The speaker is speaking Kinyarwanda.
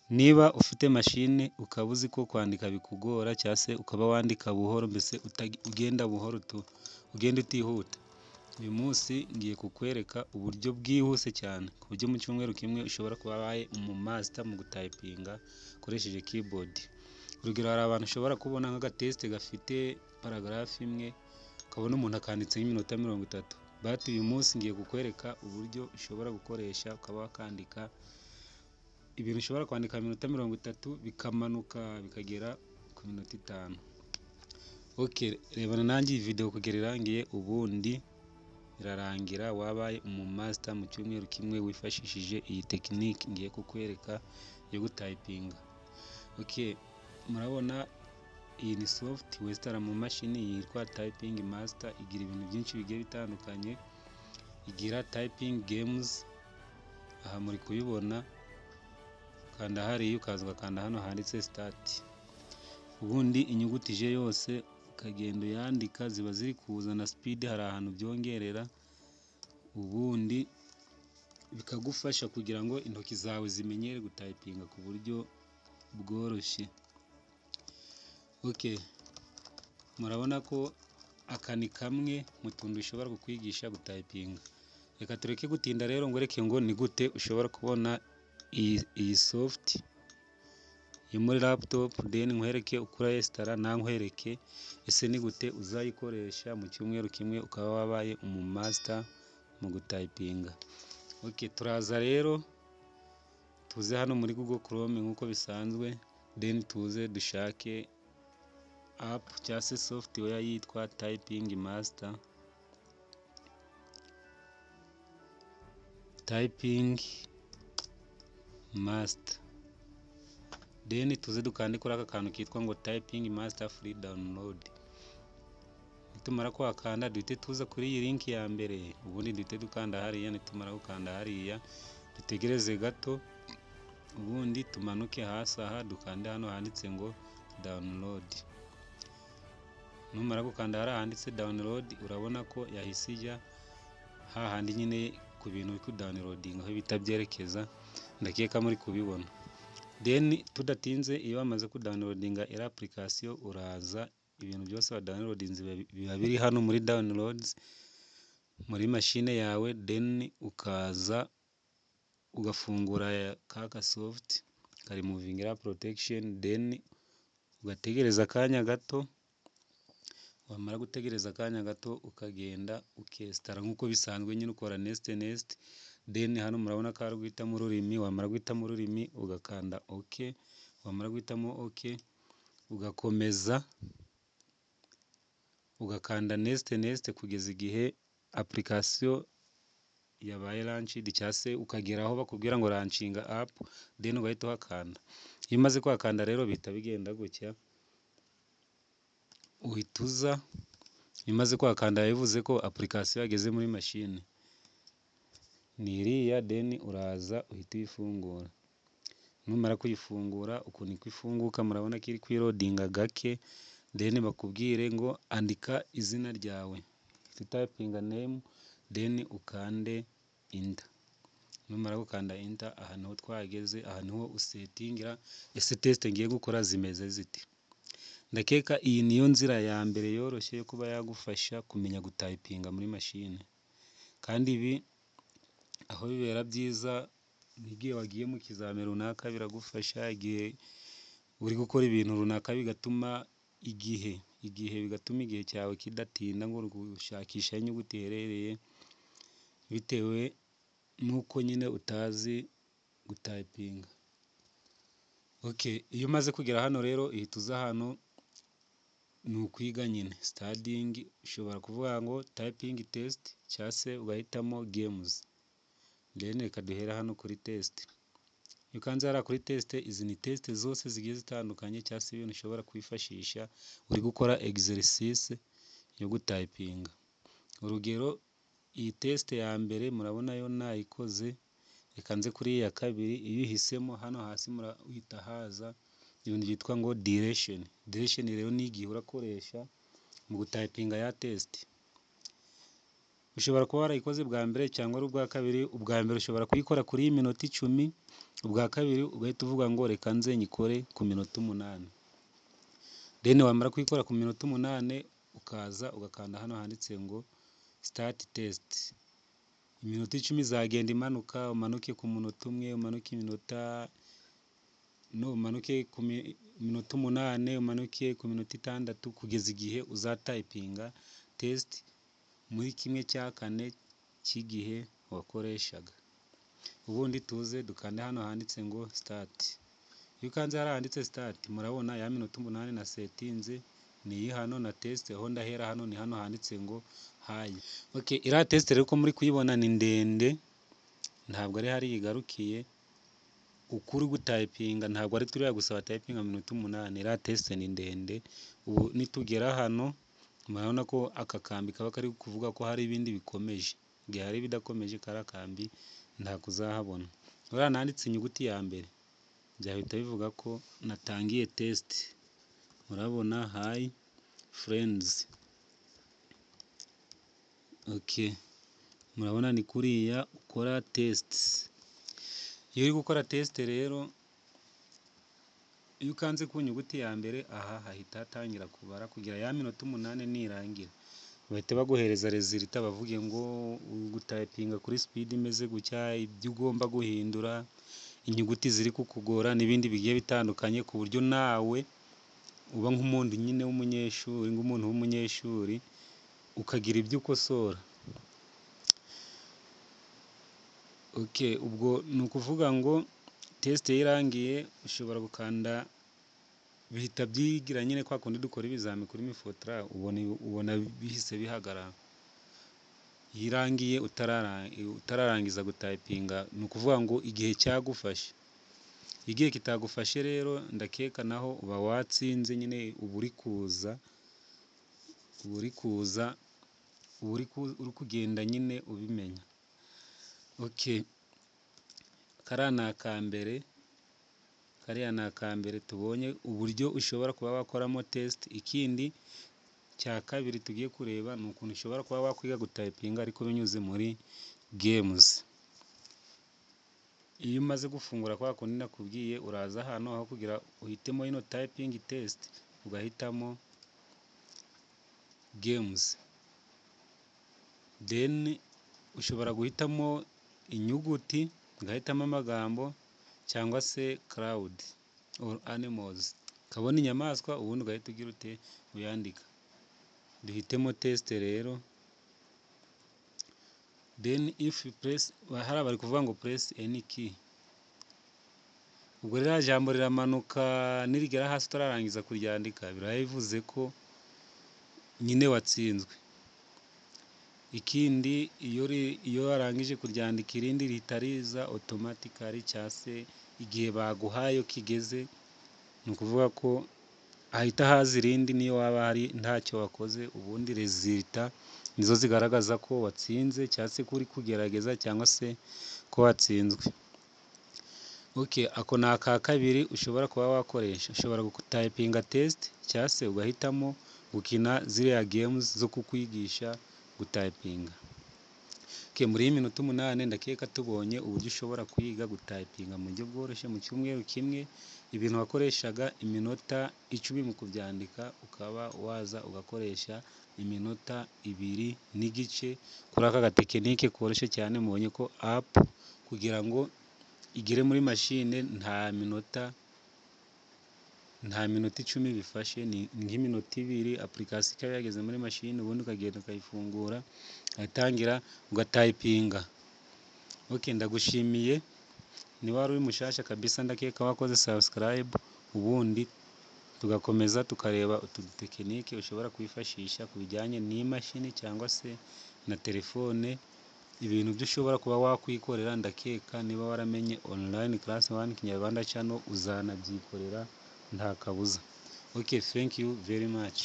Niba ufite mashine ukaba uzi ko kwandika bikugora cyangwa se ukaba wandika buhoro mbese ugenda buhoro ugenda utihuta, uyu munsi ngiye kukwereka uburyo bwihuse cyane ku buryo mu cyumweru kimwe ushobora kuba wabaye umu-master mu gutayipinga ukoresheje keyboard. Urugero, hari abantu ushobora kubona nk'agatesite gafite paragarafu imwe ukabona umuntu akanditseho iminota 30, but uyu munsi ngiye kukwereka uburyo ushobora gukoresha ukaba wakandika ibintu ushobora kwandika iminota 30 bikamanuka bikagera ku minota 5. Okay, rebana nanjye iyi video kugera irangiye, ubundi irarangira wabaye umu-master mu cyumweru kimwe wifashishije iyi tekinike ngiye kukwereka yo gutayipinga. Okay, murabona iyi ni software wesitara mu mashini yitwa Typing Master. Igira ibintu byinshi bigiye bitandukanye, igira typing games, aha muri kuyibona, kanda hariya ukaza ugakanda hano handitse start, ubundi inyuguti ije yose ukagenda uyandika, ziba ziri kuzana speed, hari ahantu byongerera, ubundi bikagufasha kugira ngo intoki zawe zimenyere gutayipinga ku buryo bworoshye. Okay, murabona ko aka ni kamwe mu tuntu ushobora kukwigisha gutayipinga. Reka tureke gutinda rero ngwereke ngo ni gute ushobora kubona iyi soft yo muri laptop, then nkwereke uko urayesitara, nankwereke ese ni gute uzayikoresha mu cyumweru kimwe ukaba wabaye umu-master mu gutayipinga. Okay, turaza rero tuze hano muri Google Chrome nk'uko bisanzwe, then tuze dushake app cyangwa se software yitwa Typing Master. Typing Master, then tuze dukande kuri aka kantu kitwa ngo Typing Master free download. Nitumara kwakanda duhite tuza kuri iyi link ya mbere, ubundi duhite dukanda hariya. Nitumara gukanda hariya dutegereze gato, ubundi tumanuke hasi aha dukande hano handitse ngo download. Numara gukanda hariya handitse download, urabona ko yahise ijya hahandi nyine ku bintu uri kudownloadinga aho bita byerekeza, ndakeka muri kubibona. Then tudatinze, iyo wamaze kudownloadinga iri application, uraza ibintu byose wa downloadinze biba biri hano muri downloads muri mashine yawe, then ukaza ugafungura kaka soft kari moving era protection, then ugategereza akanya gato. Wamara gutegereza akanya gato ukagenda ukesitara nk'uko bisanzwe, nyine ukora next, then hano murabona ko ari guhitamo ururimi. Wamara guhitamo ururimi ugakanda OK, wamara guhitamo OK ugakomeza ugakanda next kugeza igihe application yabaye launched cyangwa se ukagera aho bakubwira ngo launchinga app, then ugahita uhakanda. Iyo umaze kuhakanda rero bihita bigenda gutya, uhita uza, imaze kuhakanda bivuze ko application yageze muri mashine ni iriya, then uraza uhita uyifungura. Numara kuyifungura ukuntu niko ifunguka, murabona ko iri kwirodinga gake, then bakubwire ngo andika izina ryawe, typing name, then ukande enter. Numara gukanda enter, aha niho twageze, aha niho usetingira ese test ngiye gukora zimeze ziti. Ndakeka iyi niyo nzira ya mbere yoroshye yo kuba yagufasha kumenya gutayipinga muri mashine, kandi ibi aho bibera byiza n'igihe wagiye mu kizamini runaka biragufasha, igihe uri gukora ibintu runaka bigatuma igihe cyawe kidatinda ngo gushakisha inyuguti iherereye, bitewe nuko nyine utazi gutayipinga. Okay, iyo umaze kugera hano rero ihita uza hano, ni ukwiga nyine studying. Ushobora kuvuga ngo typing test cyangwa se ugahitamo games, then reka duhera hano kuri test. Iyo ukanze hariya kuri test, izi ni test zose zigiye zitandukanye cyangwa se ibintu ushobora kwifashisha uri gukora exercice yo gutayipinga. Urugero, iyi test ya mbere murabona yo nayikoze, reka nze kuri iya kabiri. Iyo uhisemo hano hasi murahita haza ibintu byitwa ngo duration. Duration rero ni igihe urakoresha mu gutayipinga ya test. ushobora kuba warayikoze bwa mbere cyangwa ari ubwa kabiri. Ubwa mbere ushobora kuyikora kuri iyi minota 10, ubwa kabiri ugahita uvuga ngo reka nze nyikore ku minota 8. Then wamara kuyikora ku minota 8 ukaza ugakanda hano handitse ngo start test. Iminota 10 izagenda imanuka, umanuke ku munota 1, umanuke ku minota 8, umanuke ku minota 6 kugeza igihe uzatayipinga test muri 1/4 cy'igihe wakoreshaga. Ubundi tuze dukande hano handitse ngo start. Iyo ukanze hano handitse start, murabona ya minota 8 na setinze ni iyi hano na test. Aho ndahera hano ni hano handitse ngo hayi. Okay, iriya test rero ko muri kuyibona ni ndende, ntabwo ari hari igarukiye. Ukuri gutayipinga ntabwo ari turiya gusa batayipinga minota 8. Iriya test ni ndende. Ubu nitugera hano murabona ko aka kambi kaba kari kuvuga ko hari ibindi bikomeje. Igihe hari ibidakomeje kariya kambi ntabwo uzahabona. Uriya nanditse inyuguti ya mbere byahita bivuga ko natangiye test. Murabona hi friends. Okay, murabona ni kuriya ukora test. Iyo uri gukora test rero, iyo ukanze ku nyuguti ya mbere aha hahita hatangira kubara kugira ya minota 8 nirangira. Bahita baguhereza result bavuge ngo gutayipinga kuri speed imeze gutya, ibyo ugomba guhindura, inyuguti ziri kukugora n'ibindi bigiye bitandukanye, ku buryo nawe uba nk'umuntu nyine w'umunyeshuri ukagira ibyo ukosora. Okay, ubwo ni ukuvuga ngo test irangiye ushobora gukanda, bihita byigira nyine kwa kundi dukora ibizami kuri mifotra, ubona bihise bihagarara. Irangiye utararangiza gutayipinga, ni ukuvuga ngo igihe cyagufashe. Igihe kitagufashe rero ndakeka naho uba watsinze nyine, uri kugenda nyine ubimenya. Okay, kariya ni akambere tubonye uburyo ushobora kuba wakoramo test. Ikindi cya kabiri tugiye kureba ni ukuntu ushobora kuba wakwiga gutayipinga ariko binyuze muri games. Iyo umaze gufungura kwa kundi nakubwiye, uraza hano aho kugira uhitemo ino typing test, ugahitamo games. Then ushobora guhitamo inyuguti, ugahitamo amagambo cyangwa se cloud or animals. Kabona inyamaswa ubundi ugahita ugira ute uyandika. Duhitemo test rero. Then if you press, hari bari kuvuga ngo press any key. Ubwo rero jambo riramanuka, nirigera hasi utararangiza kuryandika birabivuze ko nyine watsinzwe. Ikindi iyo warangije kuryandika irindi rihita riza automatically, cyase igihe baguhaye kigeze, ni ukuvuga ko ahita haza irindi niyo waba hari ntacyo wakoze. Ubundi resulta nizo zigaragaza ko watsinze cyangwa se ko uri kugerageza cyangwa se ko watsinzwe. Okay, ako ni aka kabiri ushobora kuba wakoresha. Ushobora gutayipinga test cyangwa se ugahitamo gukina ziriya games zo kukwigisha gutayipinga. Okay, muri iyi minota 8 ndakeka tubonye uburyo ushobora kwiga gutayipinga mu buryo bworoshye mu cyumweru kimwe. Ibintu wakoreshaga iminota 10 mu kubyandika, ukaba waza ugakoresha iminota 2 n'igice kuri aka gatekinike koroshye cyane. Mubonye ko app kugira ngo igere muri machine nta minota 10 bifashe, ni nk'iminota 2. Application ikaba yageze muri machine, ubundi ukagenda ukayifungura atangira ugatayipinga. Okay, ndagushimiye. Niba wari uri mushasha kabisa ndakeka wakoze subscribe, ubundi tugakomeza tukareba utu tekinike ushobora kwifashisha ku bijyanye n'imashini cyangwa se na telefone. Ibintu byo ushobora kuba wakwikorera, ndakeka niba waramenye online class 1 Kinyarwanda channel uzanabyikorera nta kabuza. Okay, thank you very much.